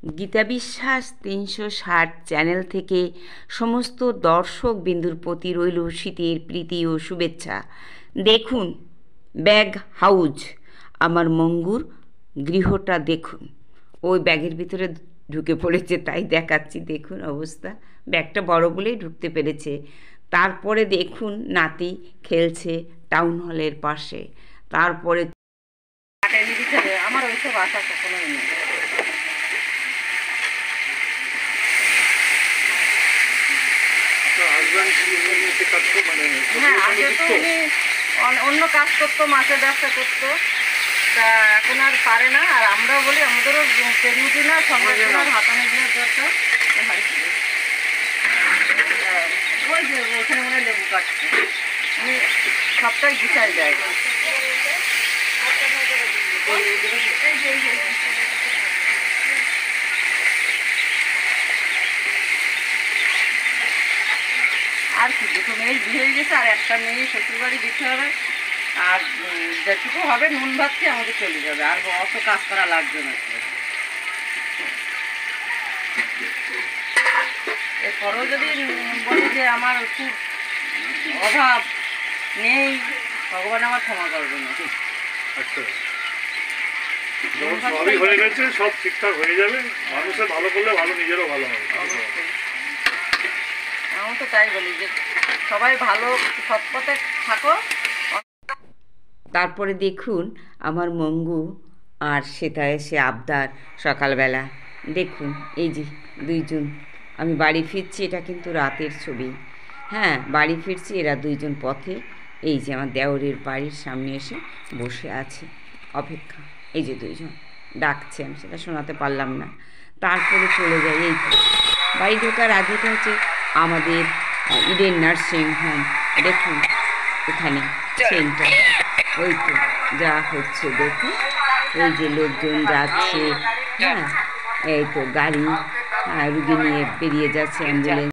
গীতা বিশ্বাস ৩৬০ চ্যানেল থেকে সমস্ত দর্শক বিন্দুর প্রতি রইল শীতের প্রীতি ও শুভেচ্ছা। দেখুন ব্যাগ হাউজ, আমার মঙ্গুর গৃহটা দেখুন। ওই ব্যাগের ভিতরে ঢুকে পড়েছে, তাই দেখাচ্ছি। দেখুন অবস্থা, ব্যাগটা বড় বলেই ঢুকতে পেরেছে। তারপরে দেখুন নাতি খেলছে টাউন হলের পাশে। তারপরে আমার ওইসব আশা কখনোই নেই। হ্যাঁ, আগে তো উনি অন্য কাজ করতো, মাছের ব্যবসা করতো, তা এখন আর পারে না। আর আমরাও বলি আমাদেরও পেরিয়ে উঠি না, সঙ্গে হাতানো দেওয়ার দরকার। ওই যে ওখানে মনে লেবু কাটছে, উনি সবটাই গুছাই যায়। আর কি, দুটো মেয়ে বিয়ে হয়ে গেছে, আর একটা মেয়ে শ্বশুরবাড়ি দিতে হবে। আর যেটুকু হবে নুন ভাত খেয়ে আমাদের চলে যাবে, আর অত কাজ করা লাগবে না। এরপরেও যদি বলি যে আমার খুব অভাব নেই, ভগবান আমার ক্ষমা করবে না। সবই হয়ে গেছে, সব ঠিকঠাক হয়ে যাবে। মানুষের ভালো করলে ভালো, নিজেরও ভালো হবে। আমি তো তাই বলি যে সবাই ভালো সৎ পথে থাকো। তারপরে দেখুন আমার মঙ্গু আর সেটা এসে আবদার সকালবেলা। দেখুন এই যে দুইজন, আমি বাড়ি ফিরছি, এটা কিন্তু রাতের ছবি। হ্যাঁ, বাড়ি ফিরছি, এরা দুইজন পথে এই যে আমার দেওরের বাড়ির সামনে এসে বসে আছে অপেক্ষা। এই যে দুইজন ডাকছে, আমি সেটা শোনাতে পারলাম না। তারপরে চলে যাই। এই বাড়ি ঢোকার আগেটা হচ্ছে আমাদের ইডেন নার্সিং হোম। দেখুন এখানে সেন্টার, ওই তো যা হচ্ছে দেখুন, এই যে লোকজন যাচ্ছে। হ্যাঁ, এই তো গাড়ি রুগী নিয়ে বেরিয়ে যাচ্ছে, অ্যাম্বুলেন্স।